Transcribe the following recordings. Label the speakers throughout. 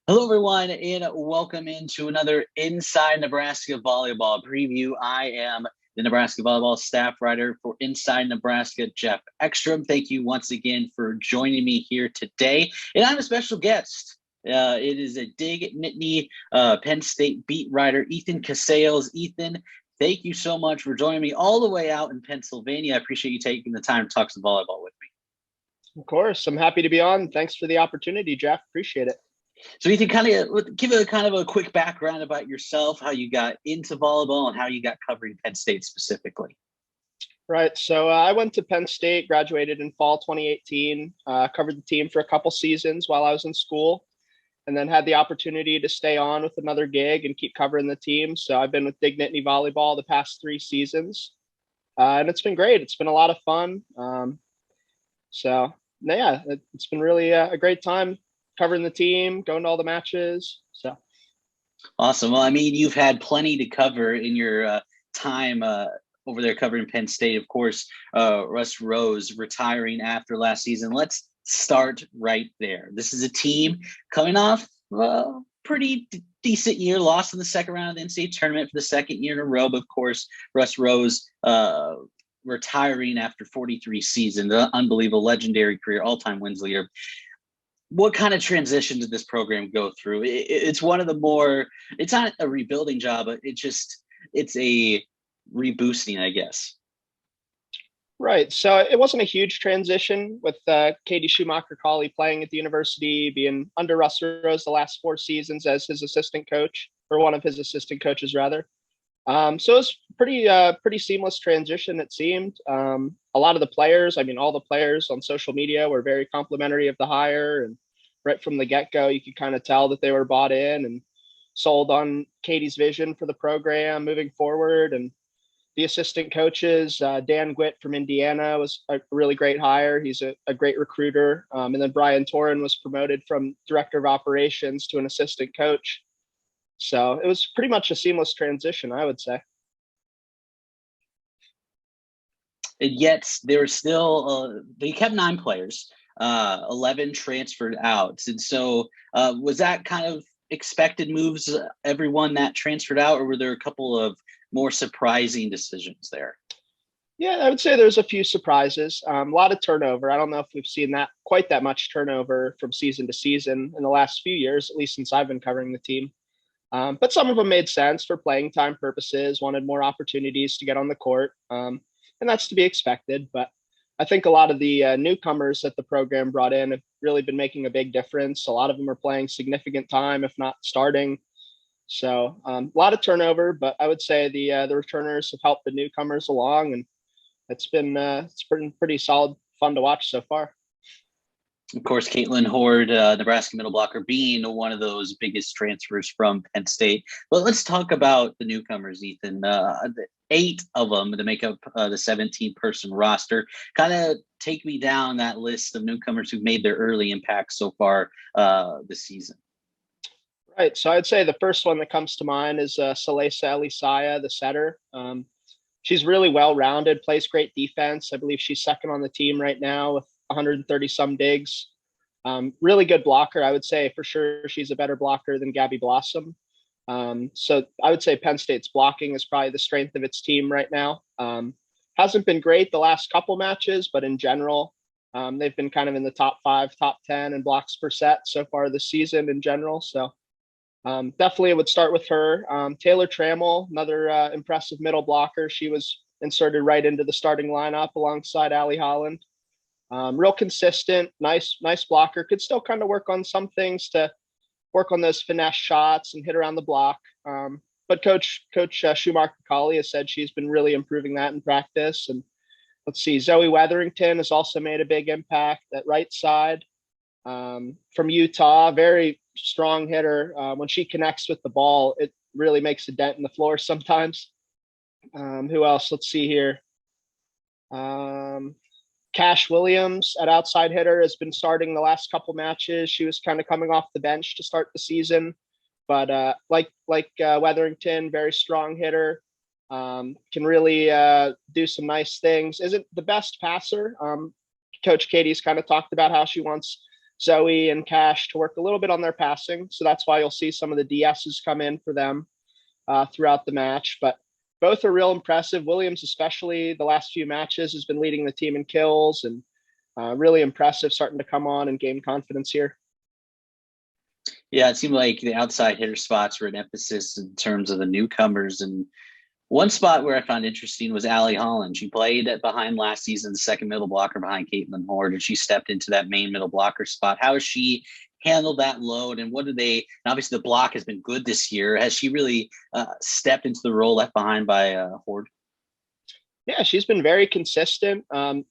Speaker 1: Hello, everyone, and welcome into another Inside Nebraska Volleyball preview. I am the Nebraska Volleyball staff writer for Inside Nebraska, Geoff Exstrom. Thank you once again for joining me here today. And I'm a special guest. It is a DigNittany Penn State beat writer, Ethan Kasales. Ethan, thank you so much for joining me all the way out in Pennsylvania. I appreciate you taking the time to talk some volleyball with me.
Speaker 2: Of course, I'm happy to be on. Thanks for the opportunity, Jeff. Appreciate it.
Speaker 1: So Ethan, give a kind of a quick background about yourself, how you got into volleyball and how you got covering Penn State specifically.
Speaker 2: Right. So I went to Penn State, graduated in fall 2018, covered the team for a couple seasons while I was in school, and then had the opportunity to stay on with another gig and keep covering the team. So I've been with DigNittany Volleyball the past 3 seasons, and it's been great. It's been a lot of fun. It's been really a great time covering the team, going to all the matches. So
Speaker 1: awesome. Well, I mean, you've had plenty to cover in your time over there covering Penn State. Of course, Russ Rose retiring after last season. Let's start right there. This is a team coming off a pretty decent year, lost in the second round of the NCAA tournament for the second year in a row. But of course, Russ Rose retiring after 43 seasons, an unbelievable, legendary career, all-time wins leader. What kind of transition did this program go through? It's one of the more, it's not a rebuilding job, but it's a reboosting, I guess.
Speaker 2: Right. So it wasn't a huge transition with Katie Schumacher-Colley playing at the university, being under Russ Rose the last 4 seasons as his assistant coach, or one of his assistant coaches, rather. So it was pretty seamless transition, it seemed. A lot of the players, all the players on social media were very complimentary of the hire. And right from the get-go, you could kind of tell that they were bought in and sold on Katie's vision for the program moving forward. And the assistant coaches, Dan Gwitt from Indiana was a really great hire. He's a great recruiter. And then Brian Torin was promoted from director of operations to an assistant coach. So it was pretty much a seamless transition, I would say.
Speaker 1: And yet there were still, they kept 9 players, 11 transferred out. And so was that kind of expected moves, everyone that transferred out, or were there a couple of more surprising decisions there?
Speaker 2: Yeah, I would say there's a few surprises, a lot of turnover. I don't know if we've seen that quite that much turnover from season to season in the last few years, at least since I've been covering the team. But some of them made sense for playing time purposes, wanted more opportunities to get on the court. And that's to be expected. But I think a lot of the newcomers that the program brought in have really been making a big difference. A lot of them are playing significant time, if not starting. So a lot of turnover, but I would say the returners have helped the newcomers along, and it's been pretty solid, fun to watch so far.
Speaker 1: Of course, Caitlin Horde, Nebraska middle blocker, being one of those biggest transfers from Penn State. But let's talk about the newcomers, Ethan. 8 of them to make up the 17-person roster. Kind of take me down that list of newcomers who've made their early impact so far this season.
Speaker 2: Right. So I'd say the first one that comes to mind is Salesa Elisaya, the setter. She's really well-rounded, plays great defense. I believe she's second on the team right now with 130 some digs. Really good blocker. I would say for sure she's a better blocker than Gabby Blossom. So I would say Penn State's blocking is probably the strength of its team right now. Hasn't been great the last couple matches, but in general, they've been kind of in the top 5, top 10 in blocks per set so far this season in general. So definitely I would start with her. Taylor Trammell, another impressive middle blocker. She was inserted right into the starting lineup alongside Allie Holland. Real consistent, nice blocker. Could still kind of work on some things to work on those finesse shots and hit around the block. But Coach Schumacher-Colley has said she's been really improving that in practice. And let's see, Zoe Wetherington has also made a big impact at right side. From Utah, very strong hitter. When she connects with the ball, it really makes a dent in the floor sometimes. Who else? Let's see here. Cash Williams at outside hitter has been starting the last couple matches. She was kind of coming off the bench to start the season, but like Wetherington, very strong hitter, can really do some nice things. Isn't the best passer. Coach Katie's kind of talked about how she wants Zoe and Cash to work a little bit on their passing. So that's why you'll see some of the DSs come in for them throughout the match. But both are real impressive. Williams, especially the last few matches, has been leading the team in kills and really impressive, starting to come on and gain confidence here.
Speaker 1: Yeah, it seemed like the outside hitter spots were an emphasis in terms of the newcomers. And one spot where I found interesting was Allie Holland. She played behind last season's second middle blocker behind Caitlin Horde, and she stepped into that main middle blocker spot. How has she handled that load, and what do they? And obviously, the block has been good this year. Has she really stepped into the role left behind by Horde?
Speaker 2: Yeah, she's been very consistent.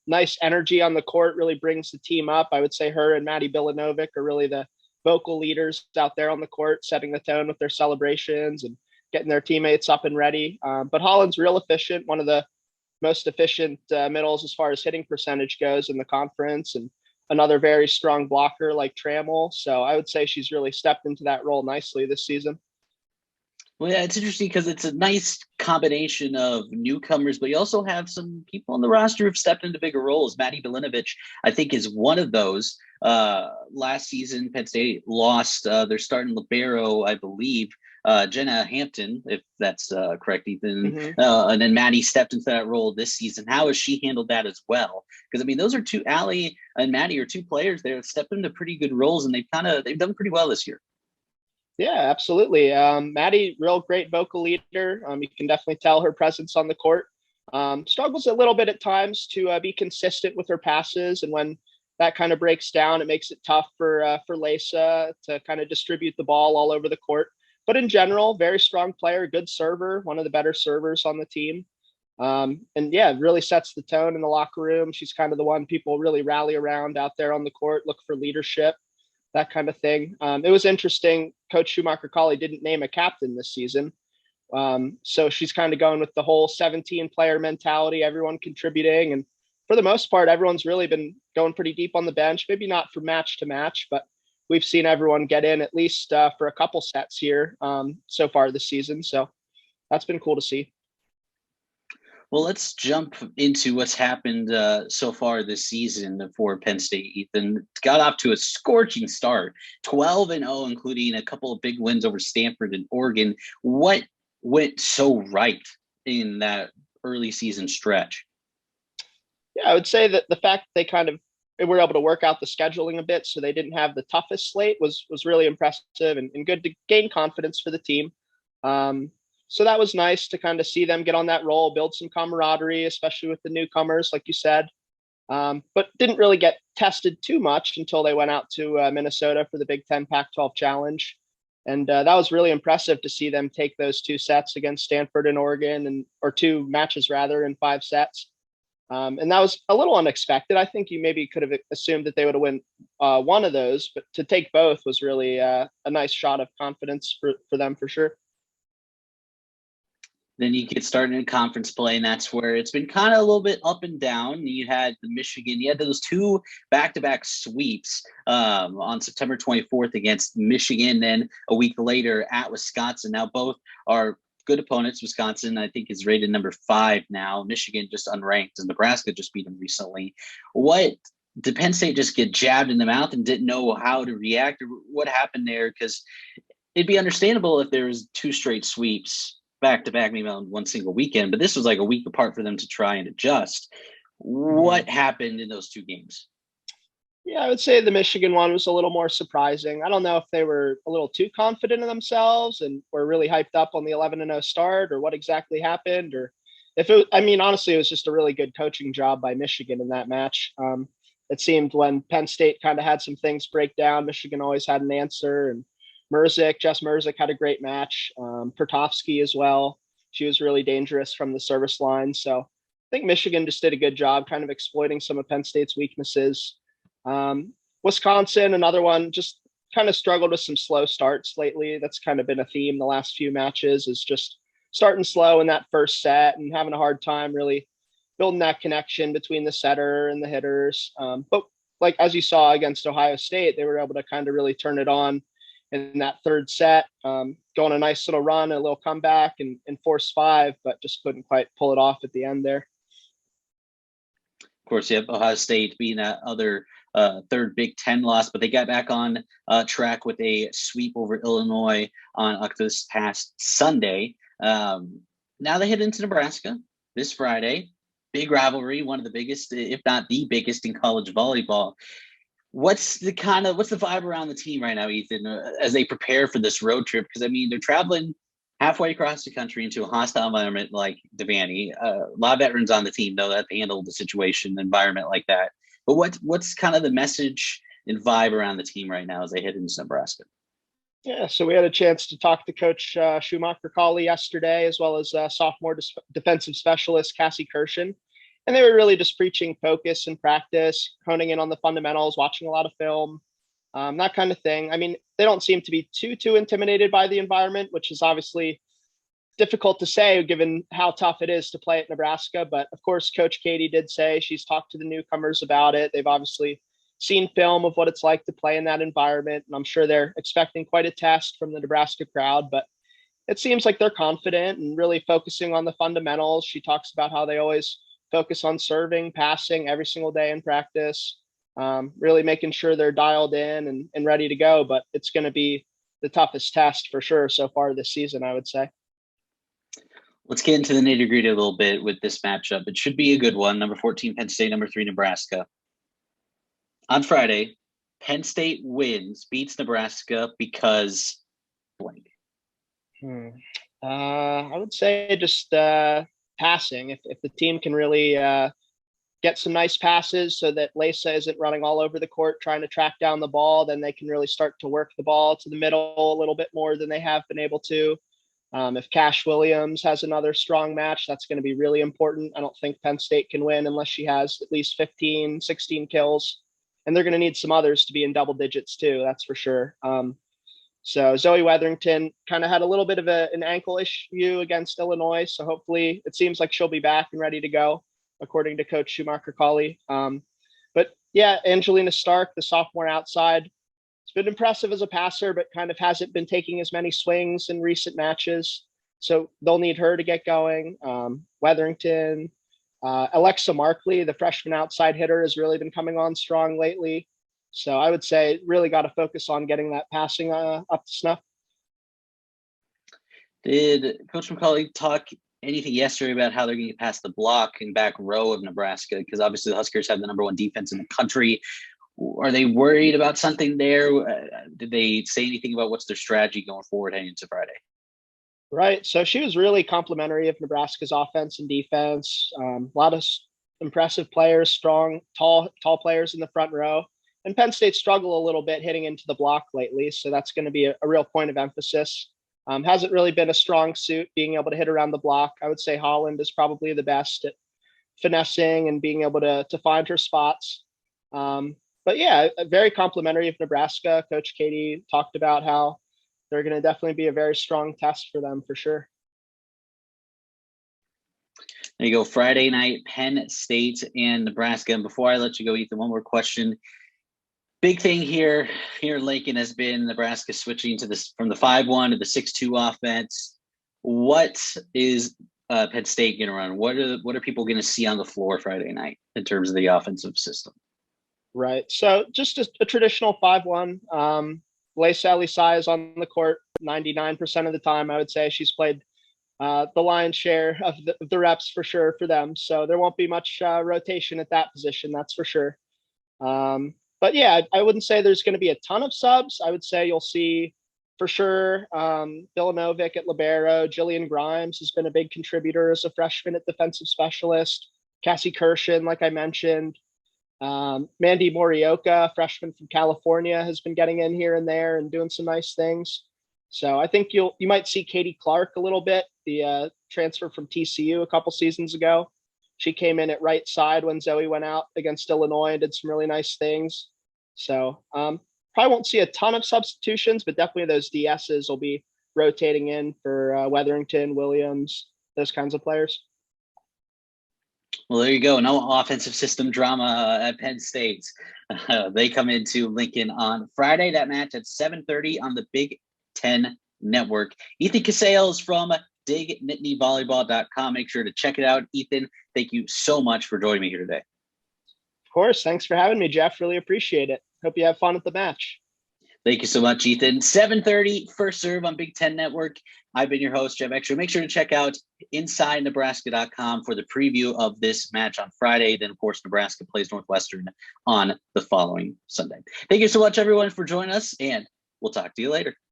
Speaker 2: Nice energy on the court, really brings the team up. I would say her and Maddie Bilanovic are really the vocal leaders out there on the court, setting the tone with their celebrations and getting their teammates up and ready. But Holland's real efficient, one of the most efficient middles as far as hitting percentage goes in the conference, and another very strong blocker like Trammell. So I would say she's really stepped into that role nicely this season.
Speaker 1: Well, yeah, it's interesting because it's a nice combination of newcomers, but you also have some people on the roster who've stepped into bigger roles. Maddie Bilinovich, I think, is one of those. Last season, Penn State lost their starting libero, I believe, Jenna Hampton, if that's correct, Ethan.
Speaker 2: Mm-hmm.
Speaker 1: And then Maddie stepped into that role this season. How has she handled that as well? Because, I mean, those are two, Allie and Maddie are two players there that stepped into pretty good roles, and they've done pretty well this year.
Speaker 2: Yeah, absolutely. Maddie, real great vocal leader. You can definitely tell her presence on the court. Struggles a little bit at times to be consistent with her passes, and when that kind of breaks down, it makes it tough for Leysa to kind of distribute the ball all over the court. But in general, very strong player, good server, one of the better servers on the team. And yeah, really sets the tone in the locker room. She's kind of the one people really rally around out there on the court, look for leadership, that kind of thing. It was interesting. Coach Schumacher-Colley didn't name a captain this season. So she's kind of going with the whole 17-player mentality, everyone contributing. And for the most part, everyone's really been going pretty deep on the bench, maybe not from match to match, but we've seen everyone get in at least for a couple sets here so far this season. So that's been cool to see.
Speaker 1: Well, let's jump into what's happened so far this season for Penn State. Ethan got off to a scorching start, 12-0, including a couple of big wins over Stanford and Oregon. What went so right in that early season stretch?
Speaker 2: Yeah, I would say that the fact they kind of were able to work out the scheduling a bit so they didn't have the toughest slate was really impressive and good to gain confidence for the team. So that was nice to kind of see them get on that roll, build some camaraderie, especially with the newcomers, like you said, but didn't really get tested too much until they went out to Minnesota for the Big Ten Pac-12 Challenge. And that was really impressive to see them take those two sets against Stanford and Oregon, or two matches rather, in 5 sets. And that was a little unexpected. I think you maybe could have assumed that they would have won one of those, but to take both was really a nice shot of confidence for them for sure.
Speaker 1: Then you get started in conference play, and that's where it's been kind of a little bit up and down. You had those 2 back-to-back sweeps on September 24th against Michigan, then a week later at Wisconsin. Now both are good opponents. Wisconsin, I think, is rated number 5 now. Michigan just unranked, and Nebraska just beat them recently. What did Penn State just get jabbed in the mouth and didn't know how to react? Or what happened there? Because it'd be understandable if there was 2 straight sweeps back to back, maybe on one single weekend, but this was like a week apart for them to try and adjust. What happened in those 2 games?
Speaker 2: Yeah, I would say the Michigan one was a little more surprising. I don't know if they were a little too confident in themselves and were really hyped up on the 11-0 start, or what exactly happened, or if it, I mean, honestly, it was just a really good coaching job by Michigan in that match. It seemed when Penn State kind of had some things break down, Michigan always had an answer, and Jess Merzik had a great match. Pertovsky as well. She was really dangerous from the service line. So I think Michigan just did a good job kind of exploiting some of Penn State's weaknesses. Wisconsin, another one, just kind of struggled with some slow starts lately. That's kind of been a theme the last few matches, is just starting slow in that first set and having a hard time really building that connection between the setter and the hitters. But like, as you saw against Ohio State, they were able to kind of really turn it on in that third set, go on a nice little run, a little comeback, and force 5, but just couldn't quite pull it off at the end there.
Speaker 1: Of course, you have Ohio State being that other third Big Ten loss, but they got back on track with a sweep over Illinois on this past Sunday. Now they head into Nebraska this Friday. Big rivalry, one of the biggest, if not the biggest, in college volleyball. What's the vibe around the team right now, Ethan, as they prepare for this road trip? Because I mean, they're traveling halfway across the country into a hostile environment like Devaney. A lot of veterans on the team know that they handle the situation, environment like that. But what's kind of the message and vibe around the team right now as they head into Nebraska?
Speaker 2: Yeah, so we had a chance to talk to Coach Schumacher-Cauley yesterday, as well as sophomore defensive specialist Cassie Kirshen. And they were really just preaching focus and practice, honing in on the fundamentals, watching a lot of film, that kind of thing. I mean, they don't seem to be too intimidated by the environment, which is obviously difficult to say given how tough it is to play at Nebraska. But of course, Coach Katie did say she's talked to the newcomers about it. They've obviously seen film of what it's like to play in that environment. And I'm sure they're expecting quite a test from the Nebraska crowd, but it seems like they're confident and really focusing on the fundamentals. She talks about how they always focus on serving, passing every single day in practice, really making sure they're dialed in and ready to go. But it's going to be the toughest test for sure so far this season, I would say.
Speaker 1: Let's get into the nitty-gritty a little bit with this matchup. It should be a good one. Number 14, Penn State, number 3, Nebraska. On Friday, Penn State beats Nebraska because blank.
Speaker 2: I would say just passing. If the team can really get some nice passes so that Lesa isn't running all over the court trying to track down the ball, then they can really start to work the ball to the middle a little bit more than they have been able to. If Cash Williams has another strong match, that's going to be really important. I don't think Penn State can win unless she has at least 15, 16 kills. And they're going to need some others to be in double digits too, that's for sure. So Zoe Weatherington kind of had a little bit of an ankle issue against Illinois. So hopefully it seems like she'll be back and ready to go, according to Coach Schumacher-Cauley. But yeah, Angelina Stark, the sophomore outside, it's been impressive as a passer, but kind of hasn't been taking as many swings in recent matches. So they'll need her to get going. Weatherington, Alexa Markley, the freshman outside hitter, has really been coming on strong lately. So I would say really got to focus on getting that passing up to snuff.
Speaker 1: Did Coach McCauley talk anything yesterday about how they're going to get past the block and back row of Nebraska? Because obviously the Huskers have the number 1 defense in the country. Are they worried about something there? Did they say anything about what's their strategy going forward heading into Friday?
Speaker 2: Right. So she was really complimentary of Nebraska's offense and defense. A lot of impressive players, strong, tall players in the front row. And Penn State struggle a little bit hitting into the block lately. So that's going to be a real point of emphasis. Hasn't really been a strong suit being able to hit around the block. I would say Holland is probably the best at finessing and being able to find her spots. But yeah, very complimentary of Nebraska. Coach Katie talked about how they're going to definitely be a very strong test for them for sure.
Speaker 1: There you go. Friday night, Penn State and Nebraska. And before I let you go, Ethan, one more question. Big thing here in Lincoln has been Nebraska switching to this from the 5-1 to the 6-2 offense. What is Penn State going to run? What are people going to see on the floor Friday night in terms of the offensive system?
Speaker 2: Right. So just a traditional 5-1. Lesa Elisai is on the court 99% of the time. I would say she's played the lion's share of the reps for sure for them. So there won't be much rotation at that position. That's for sure. But yeah, I wouldn't say there's going to be a ton of subs. I would say you'll see for sure Bilanovic at libero. Jillian Grimes has been a big contributor as a freshman at defensive specialist. Cassie Kirshen, like I mentioned. Mandy Morioka, freshman from California, has been getting in here and there and doing some nice things. So I think you might see Katie Clark a little bit, the transfer from TCU a couple seasons ago. She came in at right side when Zoe went out against Illinois and did some really nice things. So probably won't see a ton of substitutions, but definitely those DSs will be rotating in for Weatherington, Williams, those kinds of players.
Speaker 1: Well, there you go. No offensive system drama at Penn State. They come into Lincoln on Friday. That match at 7:30 on the Big Ten Network. Ethan Kasales from DigNittanyVolleyball.com. Make sure to check it out. Ethan, thank you so much for joining me here today.
Speaker 2: course. Thanks for having me, Geoff. Really appreciate it. Hope you have fun at the match.
Speaker 1: Thank you so much, Ethan. 7:30 first serve on Big Ten Network. I've been your host, Geoff Exstrom. Make sure to check out InsideNebraska.com for the preview of this match on Friday. Then, of course, Nebraska plays Northwestern on the following Sunday. Thank you so much, everyone, for joining us, and we'll talk to you later.